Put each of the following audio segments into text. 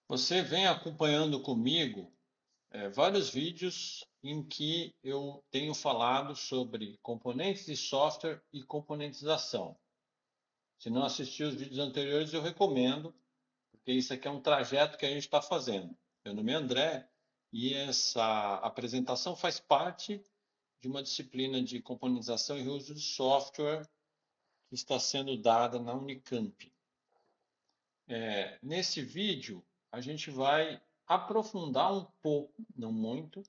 Você vem acompanhando comigo vários vídeos em que eu tenho falado sobre componentes de software e componentização. Se não assistiu os vídeos anteriores, eu recomendo, porque isso aqui é um trajeto que a gente está fazendo. Meu nome é André e essa apresentação faz parte de uma disciplina de componentização e uso de software que está sendo dada na Unicamp. Nesse vídeo, a gente vai aprofundar um pouco, não muito,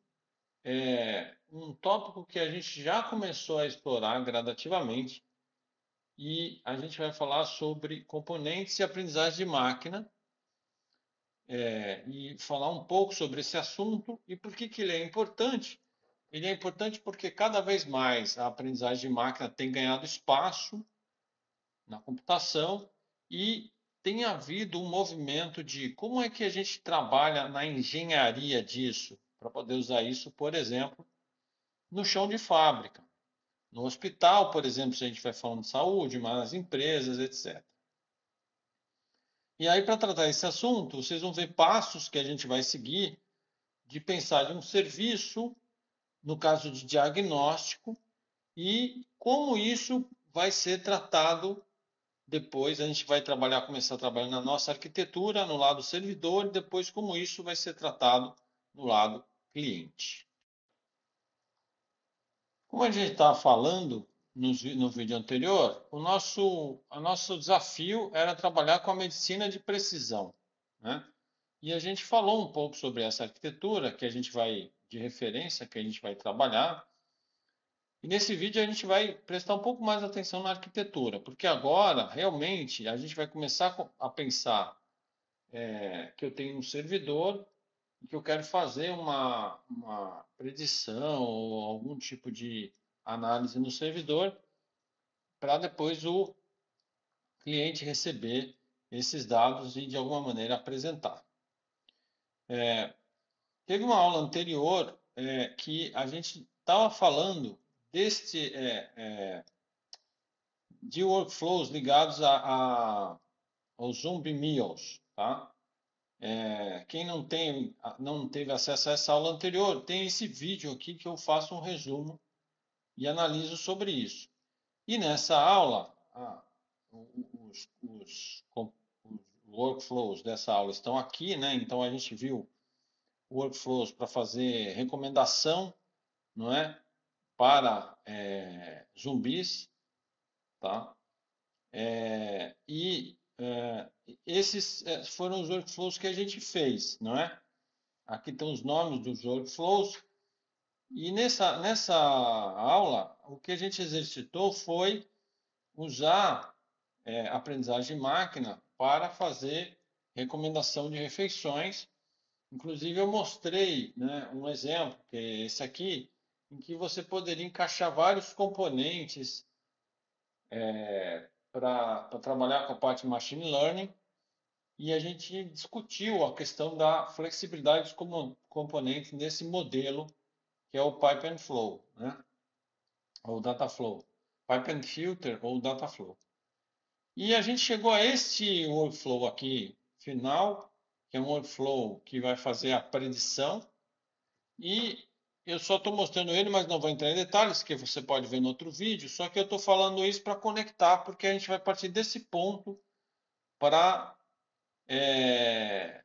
um tópico que a gente já começou a explorar gradativamente e a gente vai falar sobre componentes e aprendizagem de máquina e falar um pouco sobre esse assunto e por que ele é importante. Ele é importante porque cada vez mais a aprendizagem de máquina tem ganhado espaço na computação e tem havido um movimento de como é que a gente trabalha na engenharia disso, para poder usar isso, por exemplo, no chão de fábrica, no hospital, por exemplo, se a gente vai falando de saúde, mas nas empresas, etc. E aí, para tratar esse assunto, vocês vão ver passos que a gente vai seguir de pensar de um serviço, no caso de diagnóstico, e como isso vai ser tratado. Depois a gente vai trabalhar, começar a trabalhar na nossa arquitetura, no lado servidor, e depois como isso vai ser tratado no lado cliente. Como a gente estava falando no vídeo anterior, o nosso desafio era trabalhar com a medicina de precisão, né? E a gente falou um pouco sobre essa arquitetura que a gente vai, de referência, que a gente vai trabalhar. E nesse vídeo a gente vai prestar um pouco mais atenção na arquitetura, porque agora realmente a gente vai começar a pensar que eu tenho um servidor e que eu quero fazer uma predição ou algum tipo de análise no servidor para depois o cliente receber esses dados e de alguma maneira apresentar. Teve uma aula anterior que a gente estava falando de workflows ligados aos Zombie Meals, tá? Quem não teve acesso a essa aula anterior, tem esse vídeo aqui que eu faço um resumo e analiso sobre isso. E nessa aula, os workflows dessa aula estão aqui, né? Então a gente viu workflows para fazer recomendação, não é? Para zumbis, tá? Esses foram os workflows que a gente fez, não é? Aqui estão os nomes dos workflows. E nessa aula, o que a gente exercitou foi usar aprendizagem de máquina para fazer recomendação de refeições. Inclusive, eu mostrei, né, um exemplo, que é esse aqui, em que você poderia encaixar vários componentes para trabalhar com a parte de machine learning. E a gente discutiu a questão da flexibilidade dos componentes nesse modelo que é o Pipe and Flow, né? Ou Data Flow. Pipe and Filter ou Data Flow. E a gente chegou a este workflow aqui final, que é um workflow que vai fazer a predição. E eu só estou mostrando ele, mas não vou entrar em detalhes, que você pode ver no outro vídeo. Só que eu estou falando isso para conectar, porque a gente vai partir desse ponto para é,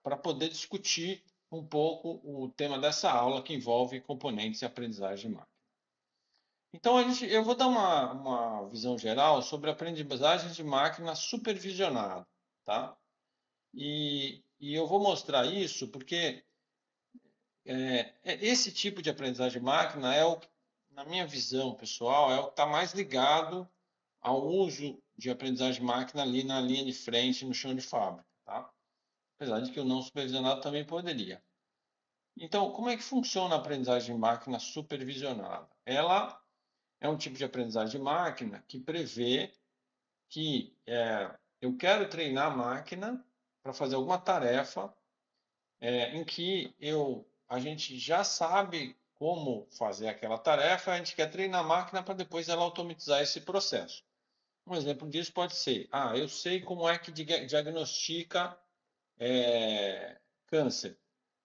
para poder discutir um pouco o tema dessa aula que envolve componentes e aprendizagem de máquina. Então, eu vou dar uma visão geral sobre aprendizagem de máquina supervisionada, tá? E eu vou mostrar isso porque esse tipo de aprendizagem de máquina na minha visão pessoal, é o que está mais ligado ao uso de aprendizagem de máquina ali na linha de frente, no chão de fábrica, tá? Apesar de que o não supervisionado também poderia. Então, como é que funciona a aprendizagem de máquina supervisionada? Ela é um tipo de aprendizagem de máquina que prevê que eu quero treinar a máquina para fazer alguma tarefa em que a gente já sabe como fazer aquela tarefa, a gente quer treinar a máquina para depois ela automatizar esse processo. Um exemplo disso pode ser, eu sei como é que diagnostica câncer.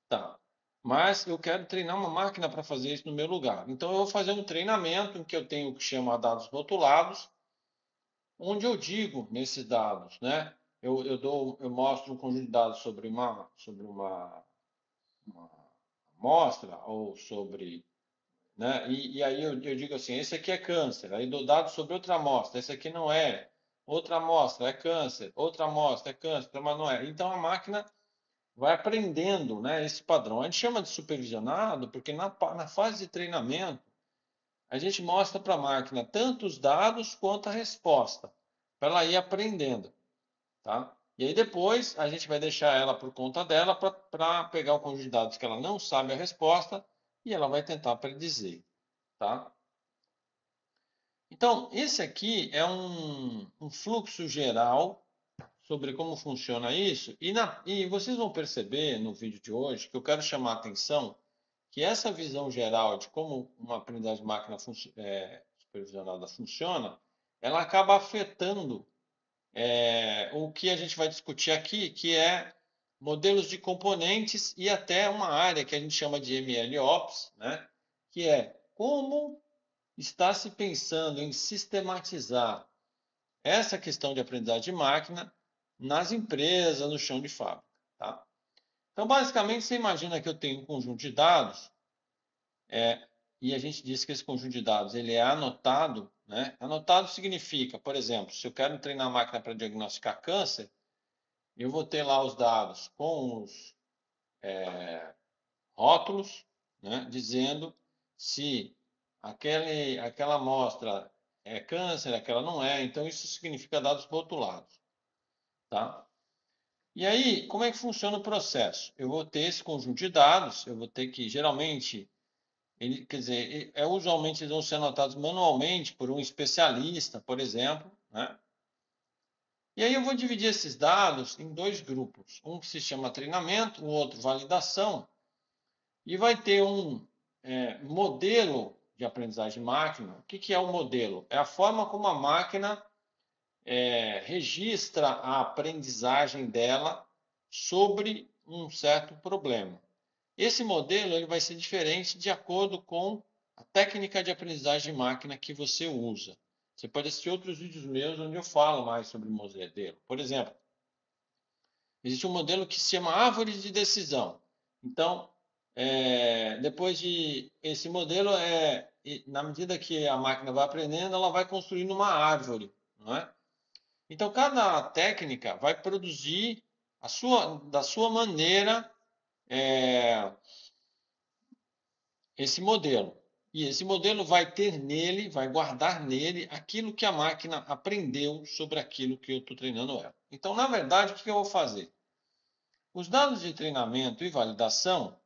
Tá. Mas eu quero treinar uma máquina para fazer isso no meu lugar. Então eu vou fazer um treinamento em que eu tenho o que chama dados rotulados, onde eu digo nesses dados, né? Eu mostro um conjunto de dados uma amostra ou sobre, né? E aí eu digo assim, esse aqui é câncer. Aí dou dados sobre outra amostra. Esse aqui não é. Outra amostra é câncer. Outra amostra é câncer, mas não é. Então a máquina vai aprendendo, né, esse padrão. A gente chama de supervisionado porque na fase de treinamento a gente mostra para a máquina tanto os dados quanto a resposta, para ela ir aprendendo, tá? E aí depois a gente vai deixar ela por conta dela para pegar o conjunto de dados que ela não sabe a resposta e ela vai tentar predizer, tá? Então, esse aqui é um fluxo geral sobre como funciona isso, e vocês vão perceber no vídeo de hoje que eu quero chamar a atenção que essa visão geral de como uma aprendizagem de máquina supervisionada funciona, ela acaba afetando o que a gente vai discutir aqui, que é modelos de componentes e até uma área que a gente chama de MLOps, né? Que é como está se pensando em sistematizar essa questão de aprendizagem de máquina nas empresas, no chão de fábrica. Tá? Então, basicamente, você imagina que eu tenho um conjunto de dados e a gente diz que esse conjunto de dados ele é anotado. Né? Anotado significa, por exemplo, se eu quero treinar a máquina para diagnosticar câncer, eu vou ter lá os dados com os rótulos, né, dizendo se aquela amostra é câncer, aquela não é. Então, isso significa dados rotulados. Tá? E aí, como é que funciona o processo? Eu vou ter esse conjunto de dados, eu vou ter que, geralmente, quer dizer, usualmente eles vão ser anotados manualmente por um especialista, por exemplo, né? E aí eu vou dividir esses dados em dois grupos, um que se chama treinamento, o outro validação, e vai ter um modelo de aprendizagem de máquina. O que é o modelo? É a forma como a máquina registra a aprendizagem dela sobre um certo problema. Esse modelo ele vai ser diferente de acordo com a técnica de aprendizagem de máquina que você usa. Você pode assistir outros vídeos meus onde eu falo mais sobre o modelo. Por exemplo, existe um modelo que se chama árvore de decisão. Então, depois de esse modelo, na medida que a máquina vai aprendendo, ela vai construindo uma árvore, não é? Então, cada técnica vai produzir da sua maneira esse modelo. E esse modelo vai ter nele, vai guardar nele aquilo que a máquina aprendeu sobre aquilo que eu estou treinando ela. Então, na verdade, o que eu vou fazer? Os dados de treinamento e validação,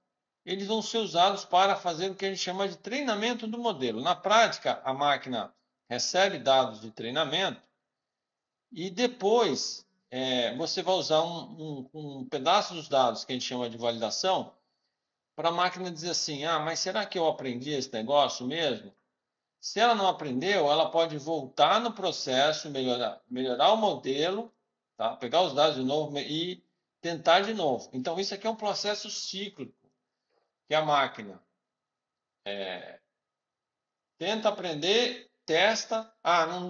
eles vão ser usados para fazer o que a gente chama de treinamento do modelo. Na prática, a máquina recebe dados de treinamento e depois você vai usar um pedaço dos dados que a gente chama de validação para a máquina dizer assim, mas será que eu aprendi esse negócio mesmo? Se ela não aprendeu, ela pode voltar no processo, melhorar o modelo, tá? Pegar os dados de novo e tentar de novo. Então, isso aqui é um processo cíclico, que a máquina tenta aprender, testa,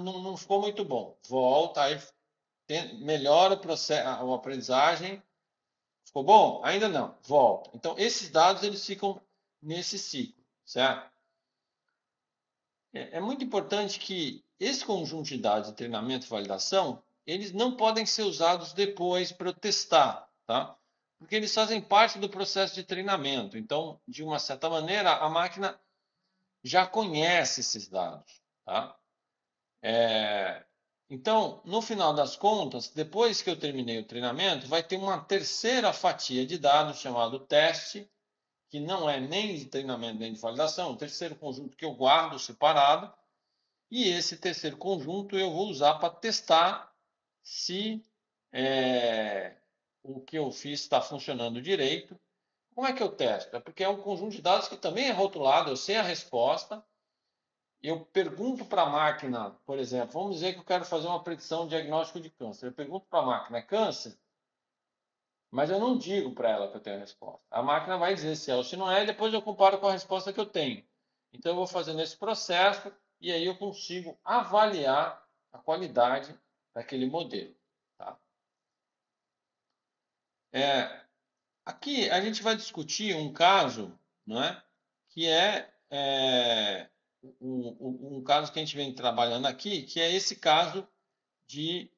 não ficou muito bom. Volta, aí melhora o processo, a aprendizagem. Ficou bom? Ainda não. Volta. Então, esses dados eles ficam nesse ciclo, certo? É muito importante que esse conjunto de dados de treinamento e validação, eles não podem ser usados depois para testar, tá? Porque eles fazem parte do processo de treinamento. Então, de uma certa maneira, a máquina já conhece esses dados, tá? Então, no final das contas, depois que eu terminei o treinamento, vai ter uma terceira fatia de dados chamado teste, que não é nem de treinamento nem de validação, é um terceiro conjunto que eu guardo separado, e esse terceiro conjunto eu vou usar para testar se o que eu fiz está funcionando direito. Como é que eu testo? É porque é um conjunto de dados que também é rotulado, eu sei a resposta, eu pergunto para a máquina, por exemplo, vamos dizer que eu quero fazer uma predição de diagnóstico de câncer. Eu pergunto para a máquina, é câncer? Mas eu não digo para ela que eu tenho a resposta. A máquina vai dizer se é ou se não é, e depois eu comparo com a resposta que eu tenho. Então eu vou fazendo esse processo e aí eu consigo avaliar a qualidade daquele modelo. Tá? Aqui a gente vai discutir um caso, não é? Que é um caso que a gente vem trabalhando aqui, que é esse caso de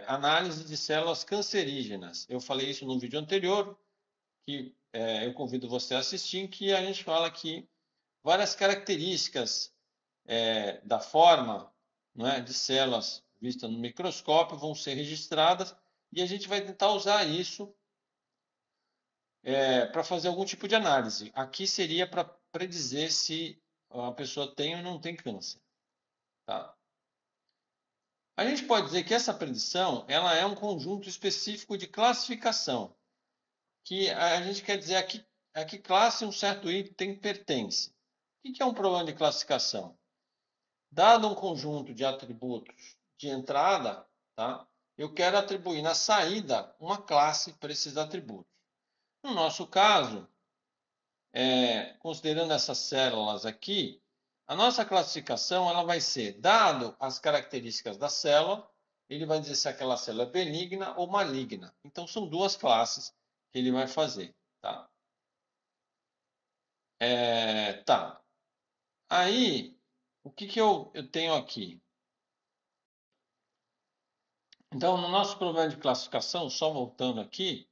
análise de células cancerígenas. Eu falei isso no vídeo anterior, que eu convido você a assistir, que a gente fala que várias características da forma, não é, de células vistas no microscópio vão ser registradas e a gente vai tentar usar isso para fazer algum tipo de análise. Aqui seria para predizer se a pessoa tem ou não tem câncer. Tá? A gente pode dizer que essa predição ela é um conjunto específico de classificação, que a gente quer dizer a que classe um certo item pertence. O que é um problema de classificação? Dado um conjunto de atributos de entrada, tá? Eu quero atribuir na saída uma classe para esses atributos. No nosso caso, considerando essas células aqui, a nossa classificação ela vai ser, dado as características da célula, ele vai dizer se aquela célula é benigna ou maligna. Então, são duas classes que ele vai fazer. Tá? Tá. Aí, o que eu tenho aqui? Então, no nosso problema de classificação, só voltando aqui,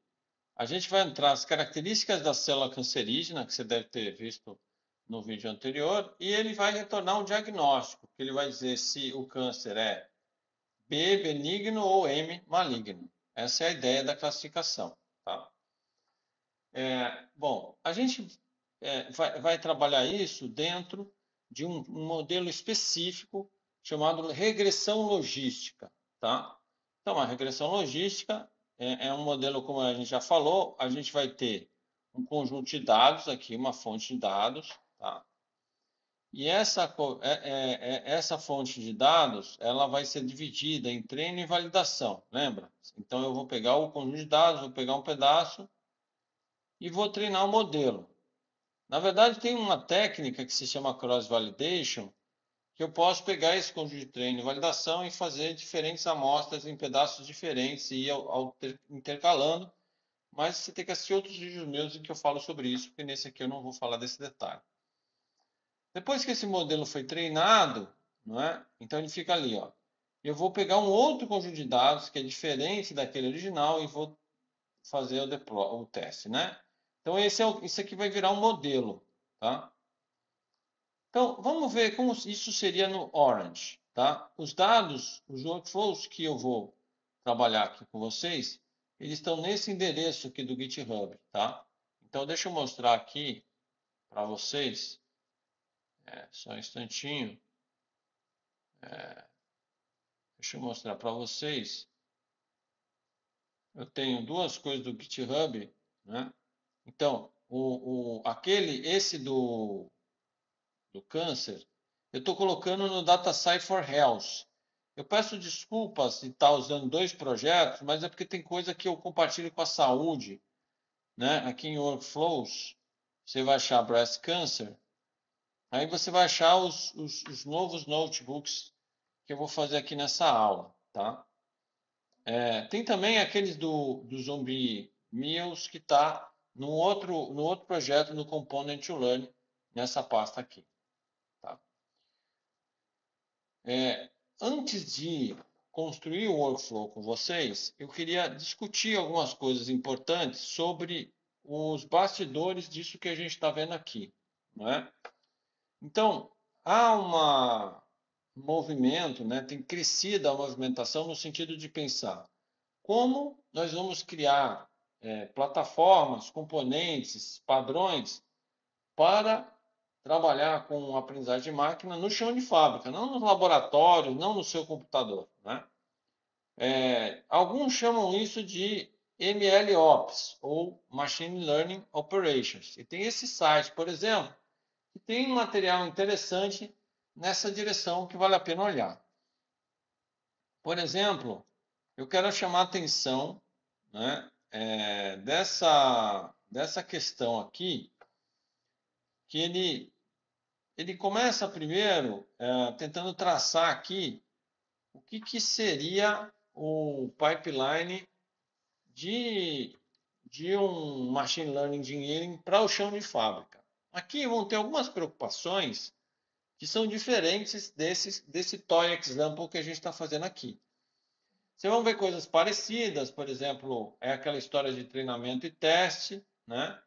a gente vai entrar as características da célula cancerígena, que você deve ter visto no vídeo anterior, e ele vai retornar um diagnóstico, que ele vai dizer se o câncer é B, benigno, ou M, maligno. Essa é a ideia da classificação. Tá? Bom, a gente vai trabalhar isso dentro de um modelo específico chamado regressão logística. Tá? Então, a regressão logística é um modelo, como a gente já falou, a gente vai ter um conjunto de dados aqui, uma fonte de dados, tá? E essa fonte de dados, ela vai ser dividida em treino e validação, lembra? Então, eu vou pegar o conjunto de dados, vou pegar um pedaço e vou treinar o modelo. Na verdade, tem uma técnica que se chama cross-validation, que eu posso pegar esse conjunto de treino e validação e fazer diferentes amostras em pedaços diferentes e ir intercalando, mas você tem que assistir outros vídeos meus em que eu falo sobre isso, porque nesse aqui eu não vou falar desse detalhe. Depois que esse modelo foi treinado, não é? Então ele fica ali, ó. Eu vou pegar um outro conjunto de dados que é diferente daquele original e vou fazer o teste, né? Então isso aqui vai virar um modelo, tá? Então, vamos ver como isso seria no Orange, tá? Os dados, os workflows que eu vou trabalhar aqui com vocês, eles estão nesse endereço aqui do GitHub, tá? Então, deixa eu mostrar aqui para vocês, só um instantinho, deixa eu mostrar para vocês. Eu tenho duas coisas do GitHub, né? Então, esse do câncer, eu estou colocando no DataSci for Health. Eu peço desculpas de estar usando dois projetos, mas é porque tem coisa que eu compartilho com a saúde, né? Aqui em Workflows, você vai achar Breast Cancer, aí você vai achar os novos notebooks que eu vou fazer aqui nessa aula, tá? Tem também aqueles do Zombie Meals que está no outro projeto, no Component to Learn, nessa pasta aqui. Tá? Antes de construir o workflow com vocês, eu queria discutir algumas coisas importantes sobre os bastidores disso que a gente está vendo aqui. Não é? Então, há um movimento, né, tem crescido a movimentação no sentido de pensar como nós vamos criar plataformas, componentes, padrões para trabalhar com aprendizagem de máquina no chão de fábrica, não no laboratório, não no seu computador. Né? Alguns chamam isso de MLOps, ou Machine Learning Operations. E tem esse site, por exemplo, que tem um material interessante nessa direção que vale a pena olhar. Por exemplo, eu quero chamar a atenção, né, dessa questão aqui, que ele começa primeiro tentando traçar aqui o que seria o pipeline de um Machine Learning Engineering para o chão de fábrica. Aqui vão ter algumas preocupações que são diferentes desse toy example que a gente está fazendo aqui. Vocês vão ver coisas parecidas, por exemplo, é aquela história de treinamento e teste, né?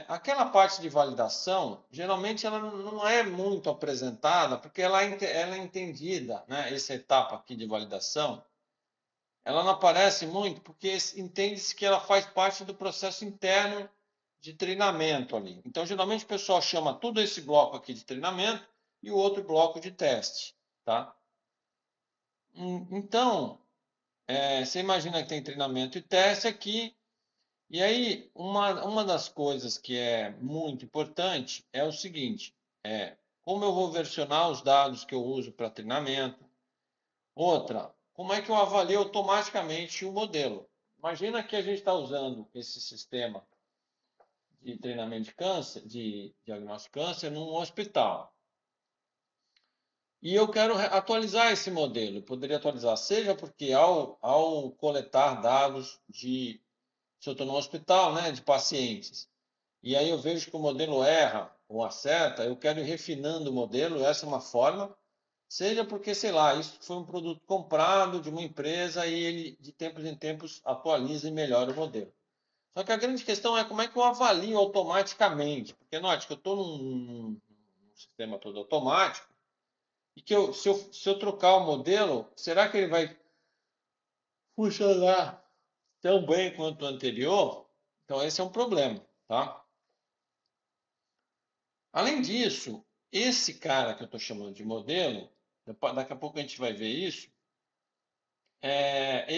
Aquela parte de validação, geralmente ela não é muito apresentada, porque ela é entendida, né? Essa etapa aqui de validação, ela não aparece muito, porque entende-se que ela faz parte do processo interno de treinamento ali. Então, geralmente o pessoal chama todo esse bloco aqui de treinamento e o outro bloco de teste, tá? Então, você imagina que tem treinamento e teste aqui, e aí uma das coisas que é muito importante é o seguinte, como eu vou versionar os dados que eu uso para treinamento. Outra, como é que eu avalio automaticamente o modelo? Imagina que a gente está usando esse sistema de treinamento de câncer, de diagnóstico de câncer, num hospital. E eu quero atualizar esse modelo. Eu poderia atualizar, seja porque ao coletar dados se eu estou no hospital, né, de pacientes, e aí eu vejo que o modelo erra ou acerta, eu quero ir refinando o modelo, essa é uma forma, seja porque, sei lá, isso foi um produto comprado de uma empresa e ele, de tempos em tempos, atualiza e melhora o modelo. Só que a grande questão é como é que eu avalio automaticamente, porque note que eu estou num sistema todo automático, e que se eu trocar o modelo, será que ele vai funcionar tão bem quanto o anterior? Então esse é um problema, tá? Além disso, esse cara que eu estou chamando de modelo, daqui a pouco a gente vai ver isso, a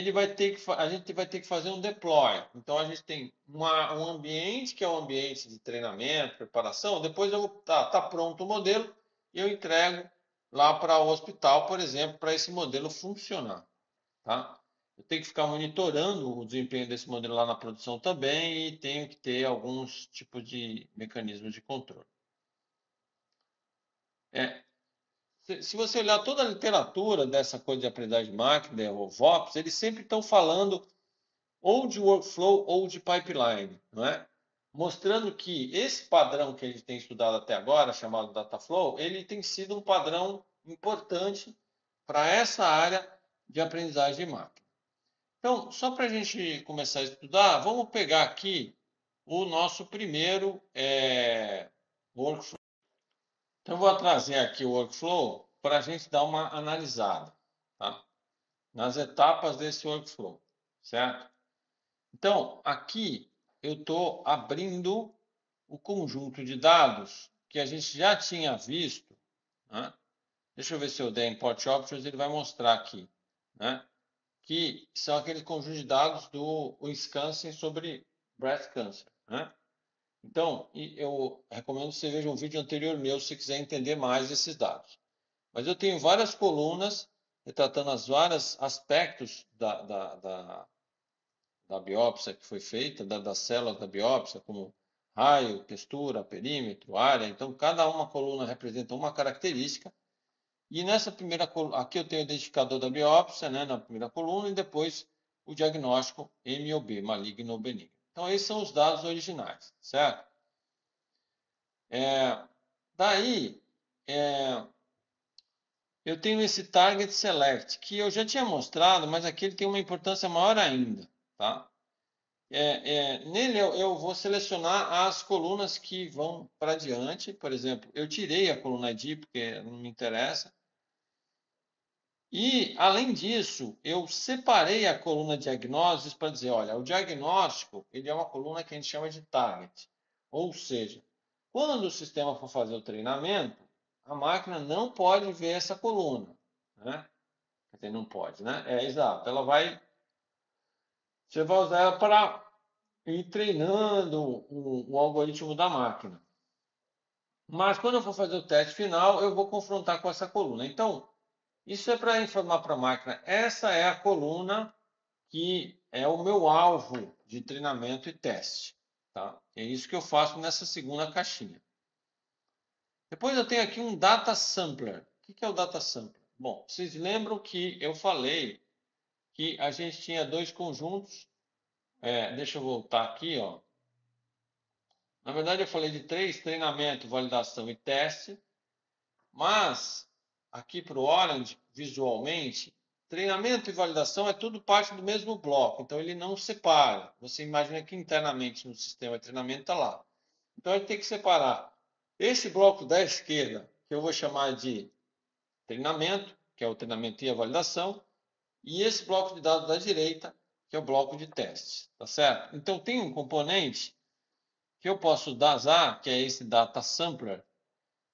gente vai ter que fazer um deploy. Então a gente tem um ambiente que é um ambiente de treinamento, preparação. Depois tá pronto o modelo e eu entrego lá para o hospital, por exemplo, para esse modelo funcionar, tá? Eu tenho que ficar monitorando o desempenho desse modelo lá na produção também e tenho que ter alguns tipos de mecanismos de controle. Se você olhar toda a literatura dessa coisa de aprendizagem de máquina, o VOPs, eles sempre estão falando ou de workflow ou de pipeline, não é? Mostrando que esse padrão que a gente tem estudado até agora, chamado Dataflow, ele tem sido um padrão importante para essa área de aprendizagem de máquina. Então, só para a gente começar a estudar, vamos pegar aqui o nosso primeiro workflow. Então, eu vou trazer aqui o workflow para a gente dar uma analisada, tá? Nas etapas desse workflow, certo? Então, aqui eu estou abrindo o conjunto de dados que a gente já tinha visto, né? Deixa eu ver se eu der Import Options, ele vai mostrar aqui, né? Que são aquele conjunto de dados do Wisconsin sobre breast cancer, né? Então, eu recomendo que você veja um vídeo anterior meu se quiser entender mais esses dados. Mas eu tenho várias colunas retratando os vários aspectos da biópsia que foi feita, das células da biópsia, como raio, textura, perímetro, área. Então, cada uma coluna representa uma característica. E nessa primeira coluna, aqui eu tenho o identificador da biópsia, né, na primeira coluna, e depois o diagnóstico M ou B, maligno ou benigno. Então, esses são os dados originais, certo? Daí, eu tenho esse Target Select, que eu já tinha mostrado, mas aqui ele tem uma importância maior ainda, tá? Nele eu vou selecionar as colunas que vão para diante. Por exemplo, eu tirei a coluna ID porque não me interessa. E, além disso, eu separei a coluna diagnósticos para dizer, olha, o diagnóstico ele é uma coluna que a gente chama de target. Ou seja, quando o sistema for fazer o treinamento, a máquina não pode ver essa coluna, né? Quer dizer, não pode, né? Exato. Você vai usar ela para ir treinando o algoritmo da máquina. Mas quando eu for fazer o teste final, eu vou confrontar com essa coluna. Então, isso é para informar para a máquina. Essa é a coluna que é o meu alvo de treinamento e teste. Tá? É isso que eu faço nessa segunda caixinha. Depois eu tenho aqui um data sampler. O que é o data sampler? Bom, vocês lembram que eu falei que a gente tinha dois conjuntos. Deixa eu voltar aqui, ó. Na verdade, eu falei de três: treinamento, validação e teste. Mas aqui para o Orange, visualmente, treinamento e validação é tudo parte do mesmo bloco. Então ele não separa. Você imagina que internamente no sistema de treinamento está lá. Então ele tem que separar esse bloco da esquerda, que eu vou chamar de treinamento, que é o treinamento e a validação, e esse bloco de dados da direita, que é o bloco de testes, tá certo? Então tem um componente que eu posso usar, que é esse data sampler,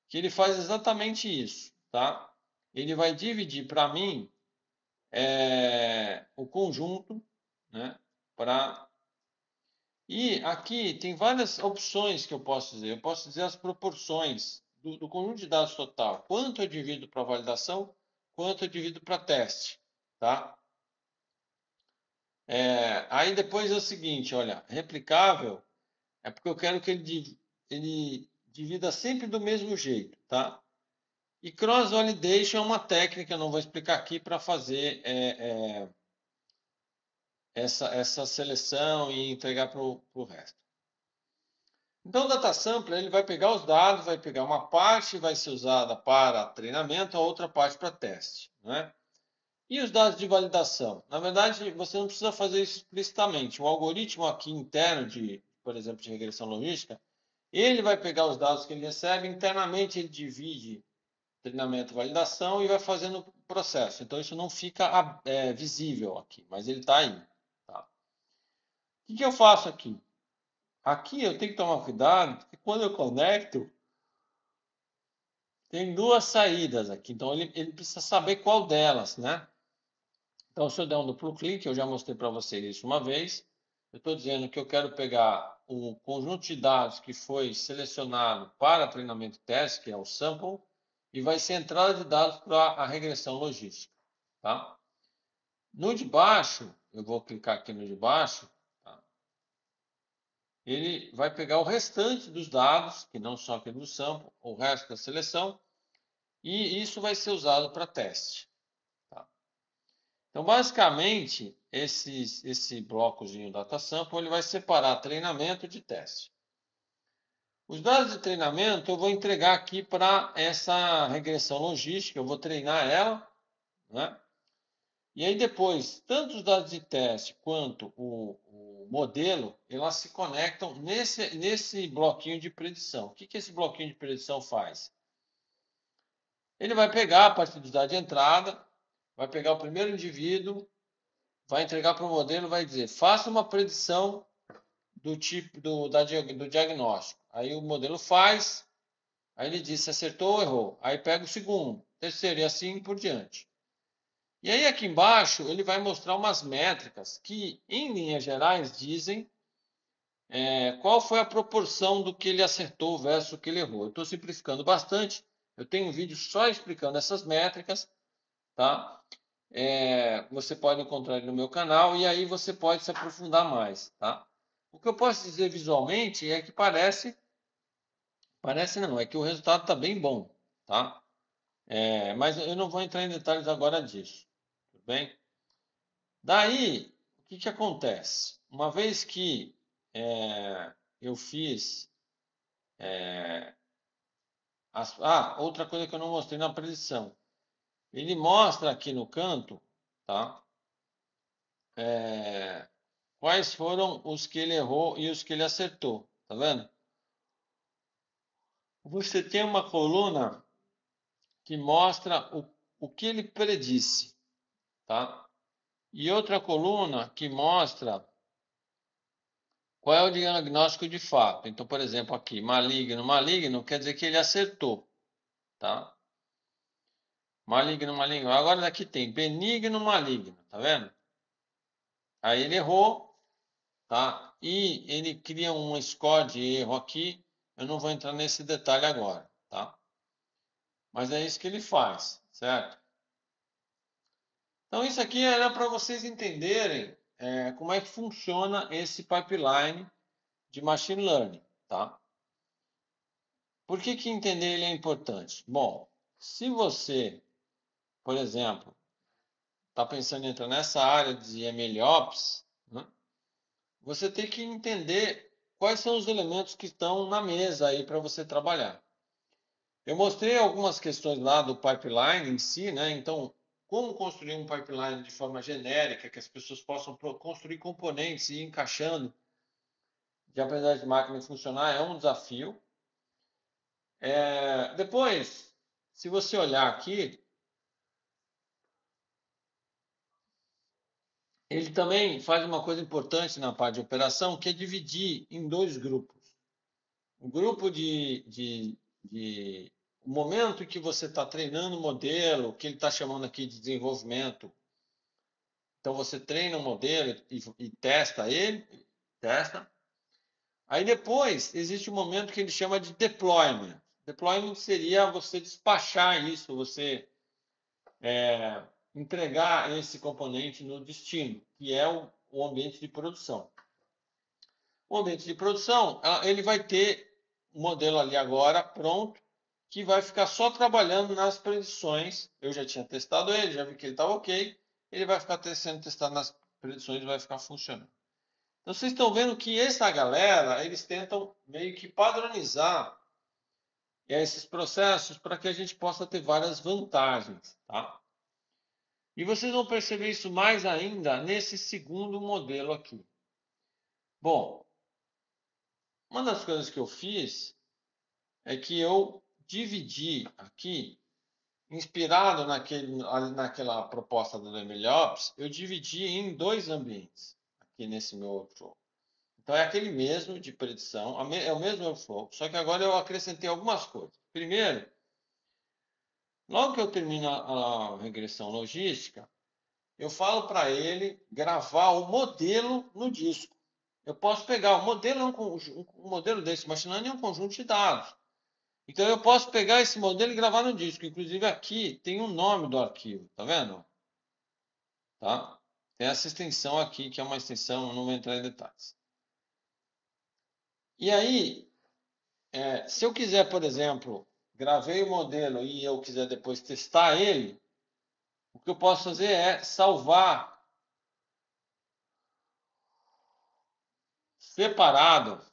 que ele faz exatamente isso, tá? Ele vai dividir para mim o conjunto, né? E aqui tem várias opções que eu posso dizer. Eu posso dizer as proporções do conjunto de dados total. Quanto eu divido para validação, quanto eu divido para teste, tá? Aí depois é o seguinte, olha, replicável é porque eu quero que ele divida sempre do mesmo jeito, tá? E cross-validation é uma técnica, eu não vou explicar aqui, para fazer essa seleção e entregar para o resto. Então, o data sampler ele vai pegar os dados, vai pegar uma parte, vai ser usada para treinamento, a outra parte para teste. Né? E os dados de validação? Na verdade, você não precisa fazer isso explicitamente. O algoritmo aqui interno, por exemplo, de regressão logística, ele vai pegar os dados que ele recebe, internamente ele divide treinamento e validação e vai fazendo o processo. Então, isso não fica visível aqui, mas ele está aí. Tá? O que eu faço aqui? Aqui eu tenho que tomar cuidado, porque quando eu conecto, tem duas saídas aqui. Então, ele precisa saber qual delas, né? Então, se eu der um duplo clique, eu já mostrei para vocês isso uma vez. Eu estou dizendo que eu quero pegar o conjunto de dados que foi selecionado para treinamento e teste, que é o sample, e vai ser entrada de dados para a regressão logística. Tá? No de baixo, eu vou clicar aqui no de baixo, tá? Ele vai pegar o restante dos dados, que não são aquele do sample, o resto da seleção, e isso vai ser usado para teste. Tá? Então, basicamente, esse blocozinho data sample ele vai separar treinamento de teste. Os dados de treinamento eu vou entregar aqui para essa regressão logística, eu vou treinar ela, né? E aí depois, tanto os dados de teste quanto o modelo, elas se conectam nesse bloquinho de predição. O que esse bloquinho de predição faz? Ele vai pegar a partir dos dados de entrada, vai pegar o primeiro indivíduo, vai entregar para o modelo, vai dizer, faça uma predição do tipo do diagnóstico. Aí o modelo faz, aí ele diz se acertou ou errou. Aí pega o segundo, terceiro e assim por diante. E aí aqui embaixo ele vai mostrar umas métricas que, em linhas gerais, dizem qual foi a proporção do que ele acertou versus o que ele errou. Eu estou simplificando bastante. Eu tenho um vídeo só explicando essas métricas, tá? Você pode encontrar ele no meu canal e aí você pode se aprofundar mais, tá? O que eu posso dizer visualmente é que parece não, é que o resultado está bem bom, tá? Mas eu não vou entrar em detalhes agora disso, tudo bem? Daí, o que acontece? Uma vez que eu fiz... outra coisa que eu não mostrei na predição. Ele mostra aqui no canto, tá? Quais foram os que ele errou e os que ele acertou, tá vendo? Você tem uma coluna que mostra o que ele predisse, tá? E outra coluna que mostra qual é o diagnóstico de fato. Então, por exemplo, aqui, maligno, maligno, quer dizer que ele acertou, tá? Maligno, maligno. Agora daqui tem benigno, maligno, tá vendo? Aí ele errou, tá? E ele cria um score de erro aqui. Eu não vou entrar nesse detalhe agora, tá? Mas é isso que ele faz, certo? Então isso aqui era para vocês entenderem como é que funciona esse pipeline de machine learning, tá? Por que que entender ele é importante? Bom, se você, por exemplo, está pensando em entrar nessa área de MLOps, né, você tem que entender quais são os elementos que estão na mesa aí para você trabalhar. Eu mostrei algumas questões lá do pipeline em si, né? Então, como construir um pipeline de forma genérica, que as pessoas possam construir componentes e ir encaixando de aprendizagem de máquina funcionar é um desafio. Depois, se você olhar aqui, ele também faz uma coisa importante na parte de operação, que é dividir em dois grupos. O grupo o momento que você está treinando o modelo, que ele está chamando aqui de desenvolvimento. Então você treina o modelo e testa ele, testa. Aí depois existe um momento que ele chama de deployment. Deployment seria você despachar isso, você entregar esse componente no destino, que é o ambiente de produção. O ambiente de produção, ele vai ter um modelo ali agora pronto, que vai ficar só trabalhando nas predições. Eu já tinha testado ele, já vi que ele estava ok. Ele vai ficar sendo testado nas predições e vai ficar funcionando. Então, vocês estão vendo que essa galera, eles tentam meio que padronizar esses processos para que a gente possa ter várias vantagens, tá? E vocês vão perceber isso mais ainda nesse segundo modelo aqui. Bom, uma das coisas que eu fiz é que eu dividi aqui, inspirado naquela proposta do MLOps, eu dividi em dois ambientes, aqui nesse meu workflow. Então, é aquele mesmo de predição, é o mesmo workflow, só que agora eu acrescentei algumas coisas. Primeiro, logo que eu termino a regressão logística, eu falo para ele gravar o modelo no disco. Eu posso pegar o modelo, um modelo desse machine learning é um conjunto de dados. Então eu posso pegar esse modelo e gravar no disco. Inclusive aqui tem o nome do arquivo, tá vendo? Tá? Tem essa extensão aqui, que é uma extensão, não vou entrar em detalhes. E aí, se eu quiser, por exemplo, gravei o modelo e eu quiser depois testar ele, o que eu posso fazer é salvar separado.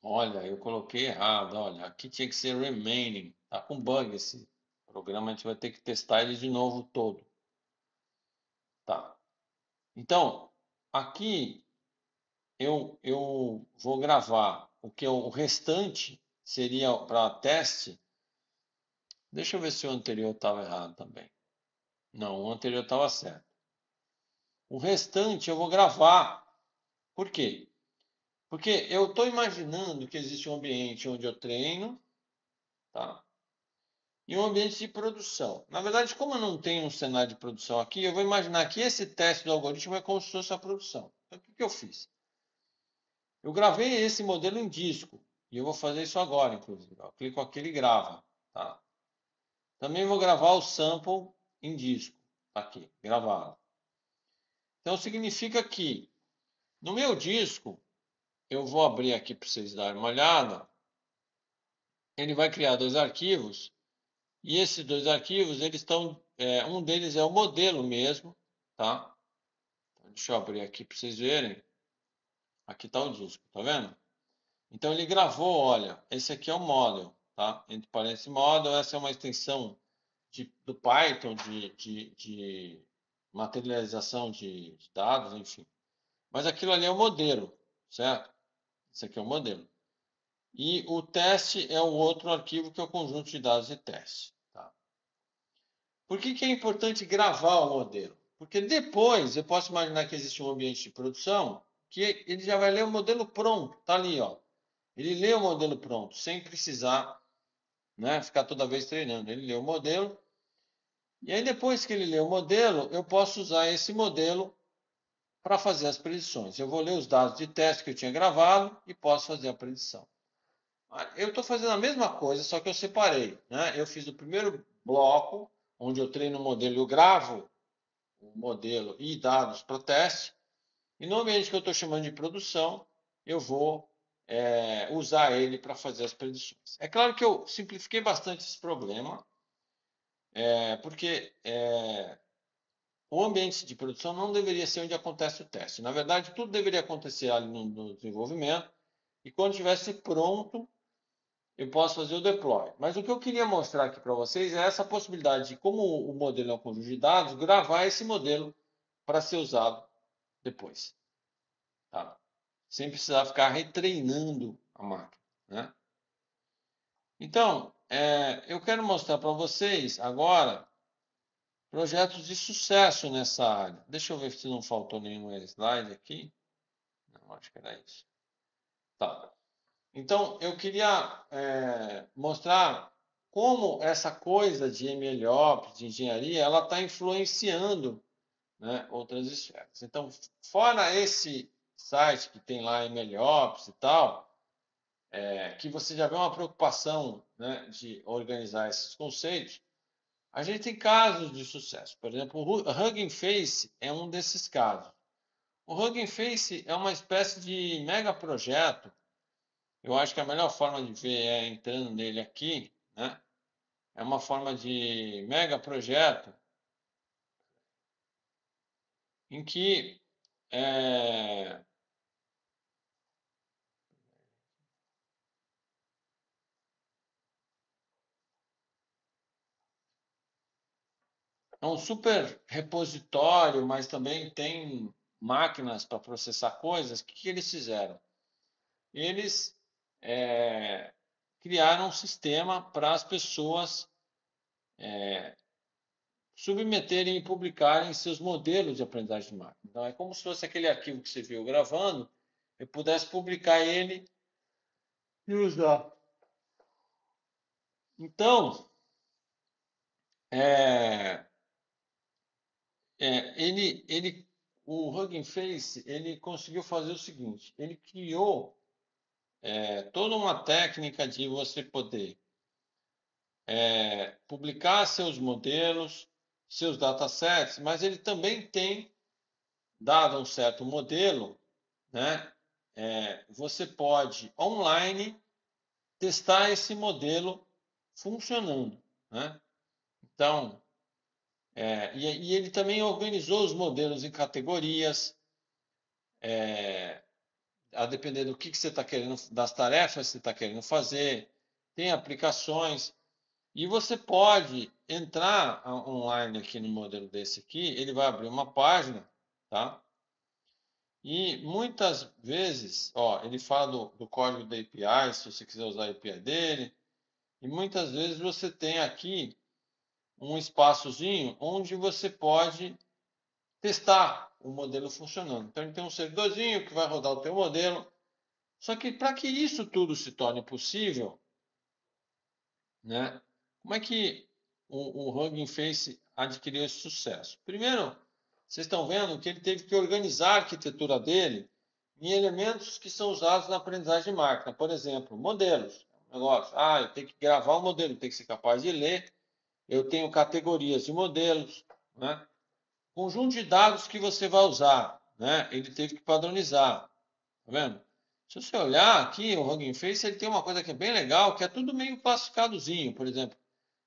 Olha, eu coloquei errado. Olha, aqui tinha que ser remaining. Tá com bug esse programa, a gente vai ter que testar ele de novo todo. Tá. Então, aqui eu vou gravar o restante seria para teste. Deixa eu ver se o anterior estava errado também. Não, o anterior estava certo. O restante eu vou gravar. Por quê? Porque eu estou imaginando que existe um ambiente onde eu treino, tá? E um ambiente de produção. Na verdade, como eu não tenho um cenário de produção aqui, eu vou imaginar que esse teste do algoritmo é como se fosse a produção. Então, o que eu fiz? Eu gravei esse modelo em disco. E eu vou fazer isso agora, inclusive. Eu clico aqui e grava. Tá? Também vou gravar o sample em disco. Tá aqui, gravado. Então, significa que no meu disco, eu vou abrir aqui para vocês darem uma olhada. Ele vai criar dois arquivos. E esses dois arquivos, eles estão... um deles é o modelo mesmo. Tá? Deixa eu abrir aqui para vocês verem. Aqui está o disco, tá vendo? Então ele gravou, olha, esse aqui é o model, tá? Entre parênteses, model, essa é uma extensão do Python de materialização de dados, enfim. Mas aquilo ali é o modelo, certo? Esse aqui é o modelo. E o teste é o outro arquivo que é o conjunto de dados de teste. Tá? Por que é importante gravar o modelo? Porque depois eu posso imaginar que existe um ambiente de produção que ele já vai ler o modelo pronto, tá ali, ó. Ele lê o modelo pronto, sem precisar, né, ficar toda vez treinando. Ele lê o modelo. E aí, depois que ele lê o modelo, eu posso usar esse modelo para fazer as predições. Eu vou ler os dados de teste que eu tinha gravado e posso fazer a predição. Eu estou fazendo a mesma coisa, só que eu separei. Né? Eu fiz o primeiro bloco, onde eu treino o modelo e eu gravo o modelo e dados para teste, e no ambiente que eu estou chamando de produção, eu vou usar ele para fazer as predições. É claro que eu simplifiquei bastante esse problema, porque o ambiente de produção não deveria ser onde acontece o teste. Na verdade, tudo deveria acontecer ali no desenvolvimento, e quando estivesse pronto, eu posso fazer o deploy. Mas o que eu queria mostrar aqui para vocês é essa possibilidade de, como o modelo é um conjunto de dados, gravar esse modelo para ser usado depois. Tá? Sem precisar ficar retreinando a máquina. Né? Então, eu quero mostrar para vocês agora projetos de sucesso nessa área. Deixa eu ver se não faltou nenhum slide aqui. Não, acho que era isso. Tá. Então, eu queria mostrar como essa coisa de MLOps, de engenharia, ela está influenciando, né, outras esferas. Então, fora esse site que tem lá MLOps e tal, que você já vê uma preocupação, né, de organizar esses conceitos, a gente tem casos de sucesso. Por exemplo, o Hugging Face é um desses casos. O Hugging Face é uma espécie de mega projeto. Eu acho que a melhor forma de ver é entrando nele aqui, né? É uma forma de mega projeto em que é um super repositório, mas também tem máquinas para processar coisas. O que eles fizeram? Eles criaram um sistema para as pessoas submeterem e publicarem seus modelos de aprendizagem de máquina. Então, é como se fosse aquele arquivo que você viu gravando, eu pudesse publicar ele e usar. Então, é, o Hugging Face, ele conseguiu fazer o seguinte: ele criou toda uma técnica de você poder publicar seus modelos, seus datasets, mas ele também tem, dado um certo modelo, né, você pode online testar esse modelo funcionando, né? Então, e ele também organizou os modelos em categorias, a depender do que você está querendo, das tarefas que você está querendo fazer, tem aplicações, e você pode entrar online aqui no modelo desse aqui, ele vai abrir uma página, tá? E muitas vezes, ó, ele fala do código da API, se você quiser usar a API dele, e muitas vezes você tem aqui um espaçozinho onde você pode testar o modelo funcionando. Então, ele tem um servidorzinho que vai rodar o teu modelo. Só que para que isso tudo se torne possível, né, como é que o Hugging Face adquiriu esse sucesso? Primeiro, vocês estão vendo que ele teve que organizar a arquitetura dele em elementos que são usados na aprendizagem de máquina. Por exemplo, modelos. Negócio. Eu tenho que gravar o modelo, tenho que ser capaz de ler. Eu tenho categorias de modelos, né? Conjunto de dados que você vai usar, né? Ele teve que padronizar, tá vendo? Se você olhar aqui, o Hugging Face, ele tem uma coisa que é bem legal, que é tudo meio classificadozinho. Por exemplo,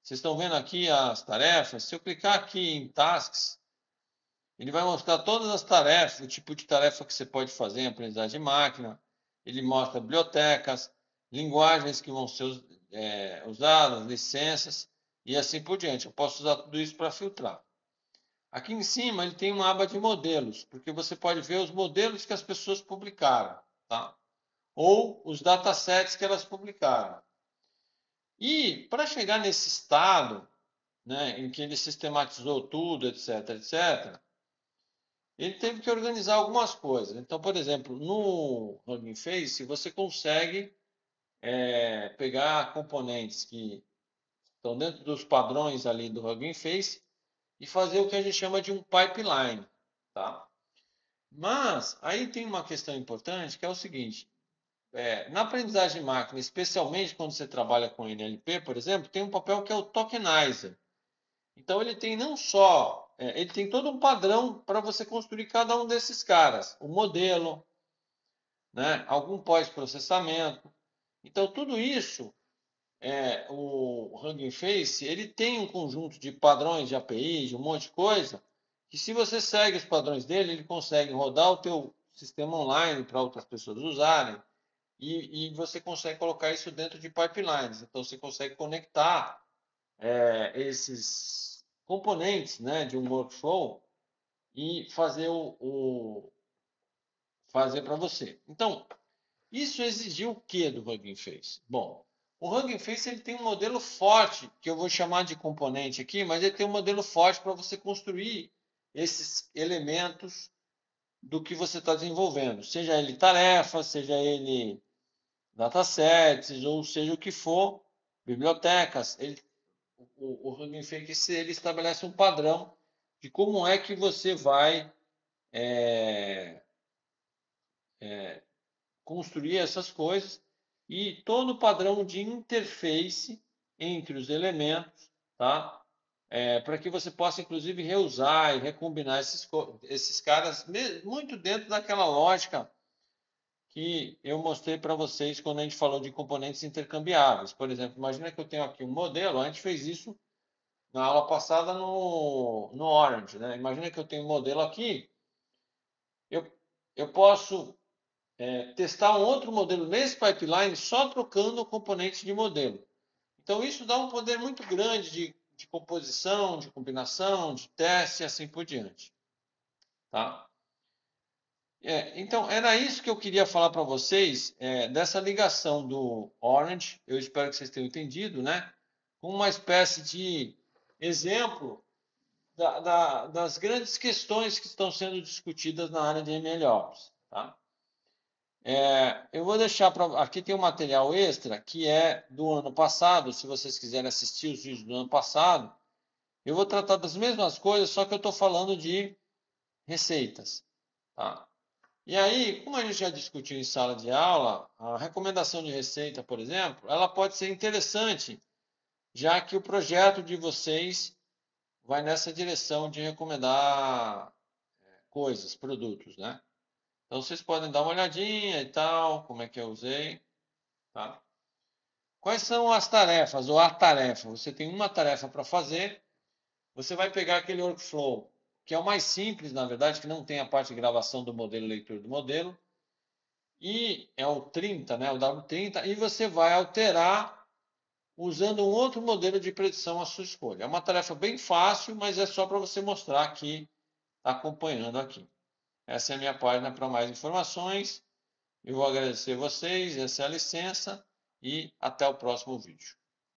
vocês estão vendo aqui as tarefas. Se eu clicar aqui em Tasks, ele vai mostrar todas as tarefas, o tipo de tarefa que você pode fazer em aprendizagem de máquina. Ele mostra bibliotecas, linguagens que vão ser usadas, licenças e assim por diante. Eu posso usar tudo isso para filtrar. Aqui em cima ele tem uma aba de modelos, porque você pode ver os modelos que as pessoas publicaram, tá? Ou os datasets que elas publicaram. E para chegar nesse estado, né, em que ele sistematizou tudo, etc, etc, ele teve que organizar algumas coisas. Então, por exemplo, no Hugging Face, você consegue pegar componentes que estão dentro dos padrões ali do Hugging Face e fazer o que a gente chama de um pipeline, tá? Mas aí tem uma questão importante que é o seguinte: na aprendizagem de máquina, especialmente quando você trabalha com NLP, por exemplo, tem um papel que é o tokenizer. Então ele tem não só ele tem todo um padrão para você construir cada um desses caras. O modelo, né? Algum pós-processamento. Então, tudo isso, o Hugging Face, ele tem um conjunto de padrões de APIs, de um monte de coisa, que se você segue os padrões dele, ele consegue rodar o teu sistema online para outras pessoas usarem, e você consegue colocar isso dentro de pipelines. Então, você consegue conectar esses componentes, né, de um workflow e fazer fazer para você. Então, isso exigiu o que do Hugging Face? Bom, o Hugging Face ele tem um modelo forte, que eu vou chamar de componente aqui, mas ele tem um modelo forte para você construir esses elementos do que você está desenvolvendo, seja ele tarefa, seja ele datasets, ou seja o que for, bibliotecas. O Hugging Face ele estabelece um padrão de como é que você vai construir essas coisas e todo o padrão de interface entre os elementos, tá? Para que você possa, inclusive, reusar e recombinar esses caras muito dentro daquela lógica que eu mostrei para vocês quando a gente falou de componentes intercambiáveis. Por exemplo, imagina que eu tenho aqui um modelo, a gente fez isso na aula passada no Orange, né? Imagina que eu tenho um modelo aqui, eu, eu posso testar um outro modelo nesse pipeline só trocando componentes de modelo. Então, isso dá um poder muito grande de composição, de combinação, de teste e assim por diante. Tá? Então, era isso que eu queria falar para vocês, dessa ligação do Orange, eu espero que vocês tenham entendido, né? Com uma espécie de exemplo das grandes questões que estão sendo discutidas na área de MLOps. Tá? Eu vou deixar para. Aqui tem um material extra que é do ano passado. Se vocês quiserem assistir os vídeos do ano passado, eu vou tratar das mesmas coisas, só que eu estou falando de receitas. Tá? E aí, como a gente já discutiu em sala de aula, a recomendação de receita, por exemplo, ela pode ser interessante, já que o projeto de vocês vai nessa direção de recomendar coisas, produtos, né? Então, vocês podem dar uma olhadinha e tal, como é que eu usei, tá? Quais são as tarefas ou a tarefa? Você tem uma tarefa para fazer, você vai pegar aquele workflow, que é o mais simples, na verdade, que não tem a parte de gravação do modelo, leitura do modelo, e é o 30, né, o W30, e você vai alterar usando um outro modelo de predição à sua escolha. É uma tarefa bem fácil, mas é só para você mostrar que está acompanhando aqui. Essa é a minha página para mais informações. Eu vou agradecer vocês, essa é a licença e até o próximo vídeo.